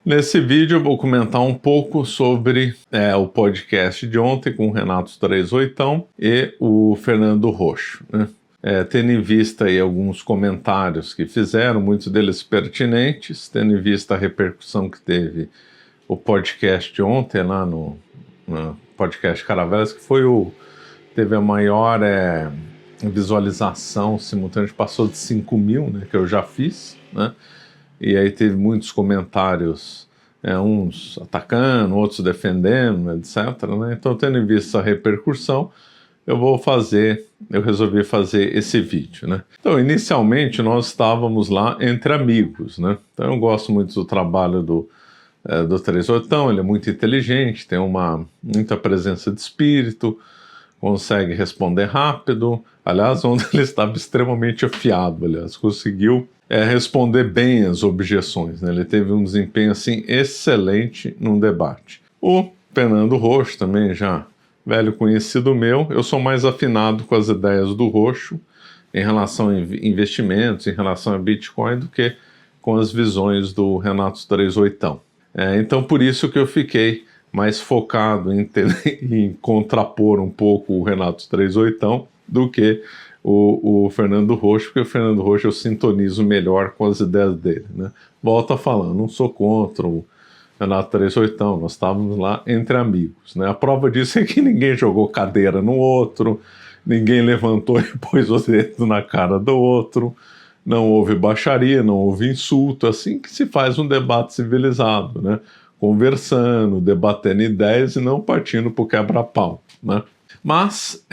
Nesse vídeo eu vou comentar um pouco sobre o podcast de ontem com o Renato 38 e o Fernando Rocho, né? Tendo em vista aí alguns comentários que fizeram, muitos deles pertinentes, tendo em vista a repercussão que teve o podcast de ontem lá no podcast Caravelas, que teve a maior visualização simultânea, passou de 5.000, né, que eu já fiz, né? E aí teve muitos comentários, uns atacando, outros defendendo, etc, né? Então, tendo em vista a repercussão, eu resolvi fazer esse vídeo, né? Então, inicialmente, nós estávamos lá entre amigos, né? Então, eu gosto muito do trabalho do 38, ele é muito inteligente, tem muita presença de espírito, consegue responder rápido. Aliás, ontem ele estava extremamente afiado, conseguiu responder bem as objeções, né? Ele teve um desempenho assim excelente num debate. O Fernando Rocho também, já velho conhecido meu, eu sou mais afinado com as ideias do Rocho em relação a investimentos, em relação a Bitcoin, do que com as visões do Renato 38. Então, por isso que eu fiquei mais focado em contrapor um pouco o Renato 38 do que o Fernando Rocho, porque o Fernando Rocho eu sintonizo melhor com as ideias dele, né? Volto a falar, não sou contra o Renato 38, nós estávamos lá entre amigos, né? A prova disso é que ninguém jogou cadeira no outro, ninguém levantou e pôs o dedo na cara do outro, não houve baixaria, não houve insulto, assim que se faz um debate civilizado, né? Conversando, debatendo ideias e não partindo para o quebra-pau, né? Mas,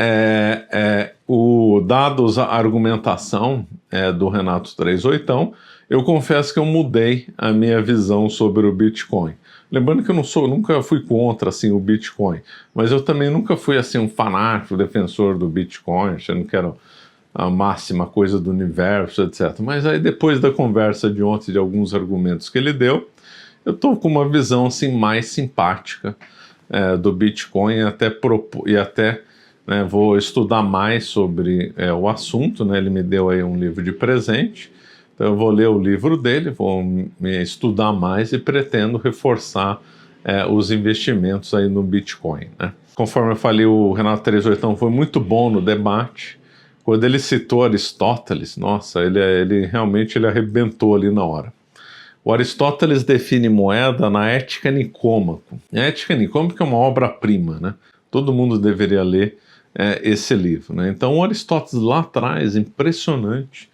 dados a argumentação do Renato 38, eu confesso que eu mudei a minha visão sobre o Bitcoin. Lembrando que eu nunca fui contra assim, o Bitcoin, mas eu também nunca fui assim, um fanático defensor do Bitcoin, achando que era a máxima coisa do universo, etc. Mas aí depois da conversa de ontem, de alguns argumentos que ele deu, eu estou com uma visão assim, mais simpática do Bitcoin e até vou estudar mais sobre o assunto, né? Ele me deu aí um livro de presente, então eu vou ler o livro dele, vou me estudar mais e pretendo reforçar os investimentos aí no Bitcoin, né? Conforme eu falei, o Renato 38 foi muito bom no debate. Quando ele citou Aristóteles, nossa, ele realmente arrebentou ali na hora. O Aristóteles define moeda na Ética Nicômaco. A Ética Nicômaco é uma obra-prima, né? Todo mundo deveria ler esse livro, né? Então o Aristóteles lá atrás, impressionante,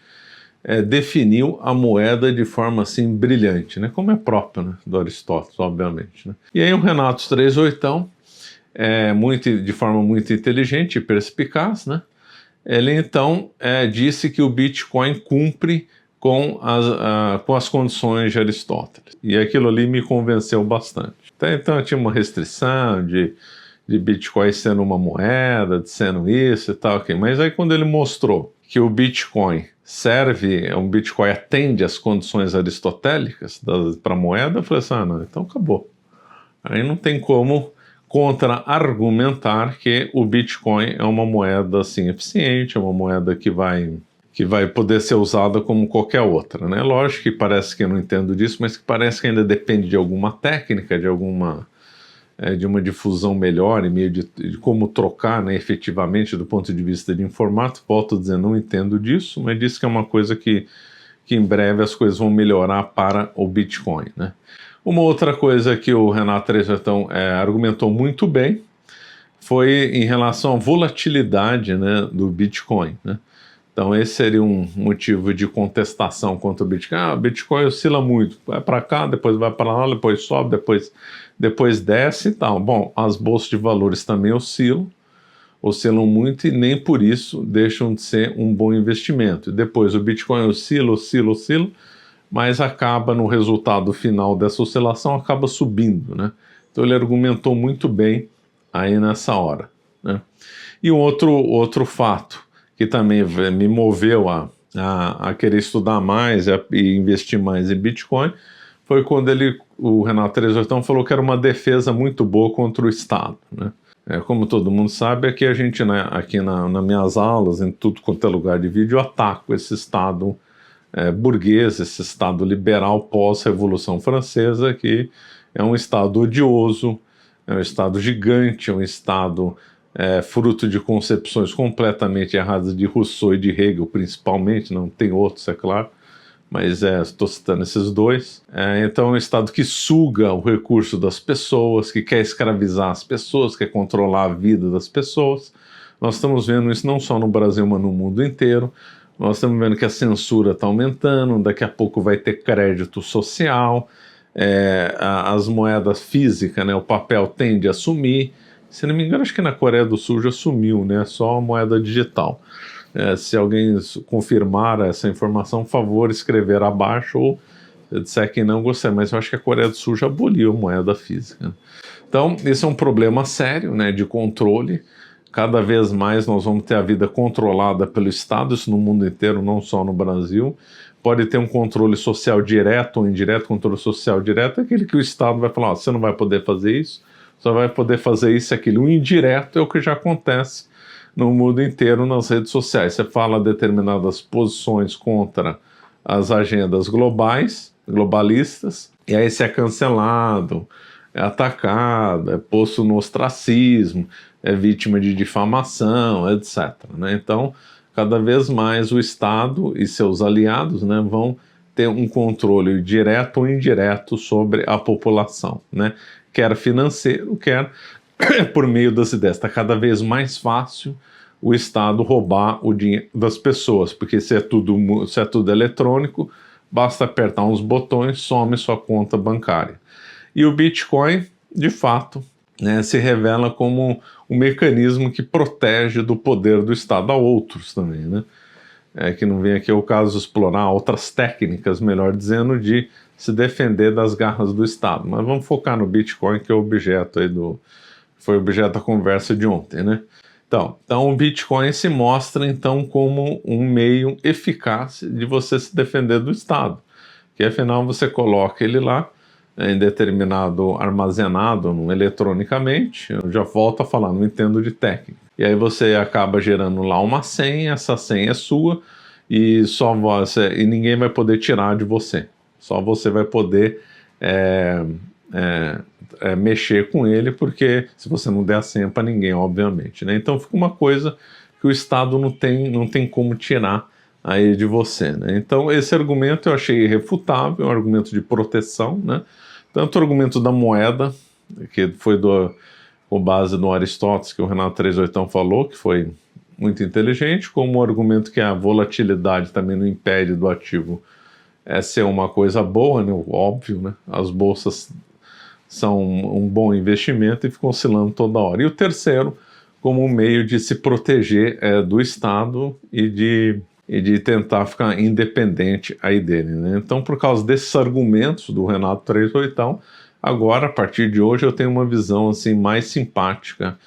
definiu a moeda de forma assim brilhante, né? Como é próprio, né, do Aristóteles, obviamente, né? E aí o Renato 38, de forma muito inteligente e perspicaz, né? Ele então disse que o Bitcoin cumpre com as condições de Aristóteles. E aquilo ali me convenceu bastante. Então tinha uma restrição de Bitcoin sendo uma moeda, de sendo isso e tal, okay. Mas aí quando ele mostrou que o Bitcoin Bitcoin atende às condições aristotélicas para a moeda, eu falei assim, não, então acabou. Aí não tem como contra-argumentar que o Bitcoin é uma moeda assim, eficiente, é uma moeda que vai poder ser usada como qualquer outra, né? Lógico que parece que eu não entendo disso, mas que parece que ainda depende de alguma técnica, de uma difusão melhor, e meio de como trocar, né, efetivamente do ponto de vista de formato. Volto a dizer, não entendo disso, mas disse que é uma coisa que em breve as coisas vão melhorar para o Bitcoin, né? Uma outra coisa que o Renato 38 argumentou muito bem foi em relação à volatilidade, né, do Bitcoin, né? Então esse seria um motivo de contestação contra o Bitcoin. O Bitcoin oscila muito, vai para cá, depois vai para lá, depois sobe, depois desce e tal. Bom, as bolsas de valores também oscilam muito e nem por isso deixam de ser um bom investimento. E depois o Bitcoin oscila, mas acaba no resultado final dessa oscilação, acaba subindo, né? Então ele argumentou muito bem aí nessa hora, né? E um outro fato que também me moveu a querer estudar mais e investir mais em Bitcoin foi quando o Renato 38 falou que era uma defesa muito boa contra o Estado, né? Como todo mundo sabe, aqui a gente, né, aqui nas minhas aulas, em tudo quanto é lugar de vídeo, eu ataco esse Estado burguês, esse Estado liberal pós-Revolução Francesa, que é um Estado odioso, é um Estado gigante, é um Estado fruto de concepções completamente erradas de Rousseau e de Hegel, principalmente, não tem outros, é claro, mas estou citando esses dois. Então é um Estado que suga o recurso das pessoas, que quer escravizar as pessoas, quer controlar a vida das pessoas. Nós estamos vendo isso não só no Brasil, mas no mundo inteiro. Nós estamos vendo que a censura está aumentando, daqui a pouco vai ter crédito social, as moedas físicas, né, o papel tende a sumir. Se não me engano, acho que na Coreia do Sul já sumiu, né, só a moeda digital. Se alguém confirmar essa informação, por favor, escrever abaixo, ou se disser que não, gostei, mas eu acho que a Coreia do Sul já aboliu a moeda física. Então, esse é um problema sério, né, de controle. Cada vez mais nós vamos ter a vida controlada pelo Estado, isso no mundo inteiro, não só no Brasil. Pode ter um controle social direto ou indireto. Controle social direto é aquele que o Estado vai falar, você não vai poder fazer isso, só vai poder fazer isso e aquilo. O indireto é o que já acontece no mundo inteiro nas redes sociais. Você fala determinadas posições contra as agendas globalistas, e aí você é cancelado, é atacado, é posto no ostracismo, é vítima de difamação, etc. Né? Então, cada vez mais o Estado e seus aliados, né, vão ter um controle direto ou indireto sobre a população, né? Quer financeiro, quer por meio das ideias. Está cada vez mais fácil o Estado roubar o dinheiro das pessoas, porque se é tudo eletrônico, basta apertar uns botões, some sua conta bancária. E o Bitcoin, de fato, né, se revela como um mecanismo que protege do poder do Estado a outros também, né? Que não vem aqui ao caso explorar outras técnicas, melhor dizendo, de se defender das garras do Estado. Mas vamos focar no Bitcoin, que é o objeto aí foi objeto da conversa de ontem, né? Então o Bitcoin se mostra então como um meio eficaz de você se defender do Estado, que afinal você coloca ele lá em determinado armazenado eletronicamente. Eu já volto a falar, não entendo de técnica. E aí você acaba gerando lá uma senha, essa senha é sua e e ninguém vai poder tirar de você. Só você vai poder mexer com ele, porque se você não der a senha para ninguém, obviamente, né? Então fica uma coisa que o Estado não tem como tirar aí de você, né? Então esse argumento eu achei irrefutável, é um argumento de proteção, né? Tanto o argumento da moeda, que foi com base no Aristóteles, que o Renato 38 falou, que foi muito inteligente, como o argumento que a volatilidade também não impede do ativo ser uma coisa boa, né? Óbvio, né? As bolsas são um bom investimento e ficam oscilando toda hora. E o terceiro, como um meio de se proteger do Estado e de tentar ficar independente aí dele, né? Então, por causa desses argumentos do Renato 38, agora, a partir de hoje, eu tenho uma visão assim, mais simpática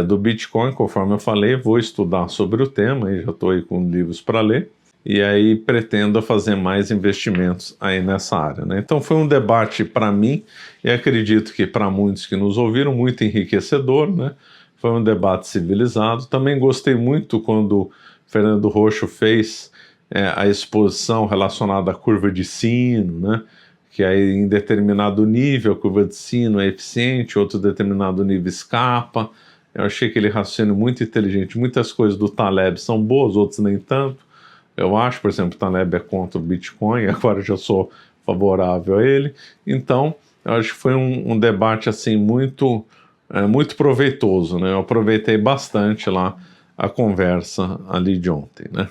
do Bitcoin. Conforme eu falei, vou estudar sobre o tema, e já estou aí com livros para ler, e aí pretendo fazer mais investimentos aí nessa área, né? Então foi um debate para mim, e acredito que para muitos que nos ouviram, muito enriquecedor, né? Foi um debate civilizado. Também gostei muito quando Fernando Rocho fez a exposição relacionada à curva de sino, né? Que aí em determinado nível a curva de sino é eficiente, outro determinado nível escapa. Eu achei aquele raciocínio muito inteligente. Muitas coisas do Taleb são boas, outras nem tanto. Eu acho, por exemplo, o Taleb é contra o Bitcoin, agora já sou favorável a ele. Então, eu acho que foi um debate assim muito proveitoso, né? Eu aproveitei bastante lá a conversa ali de ontem, né?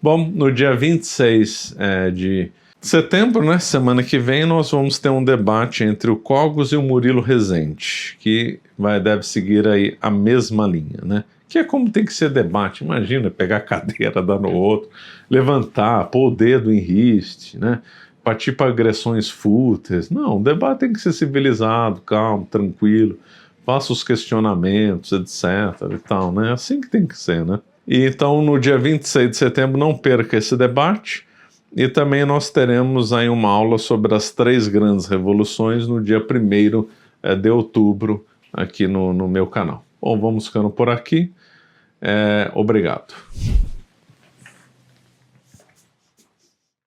Bom, no dia 26 de setembro, né, semana que vem, nós vamos ter um debate entre o Cogos e o Murilo Rezende, que deve seguir aí a mesma linha, né? Que é como tem que ser debate. Imagina, pegar a cadeira, dar no outro, levantar, pôr o dedo em riste, né? Partir para agressões fúteis. Não, o debate tem que ser civilizado, calmo, tranquilo, faça os questionamentos, etc. e tal, né? Assim que tem que ser, né? E então, no dia 26 de setembro, não perca esse debate. E também nós teremos aí uma aula sobre as 3 grandes revoluções no dia 1º de outubro, aqui no meu canal. Bom, vamos ficando por aqui. Obrigado.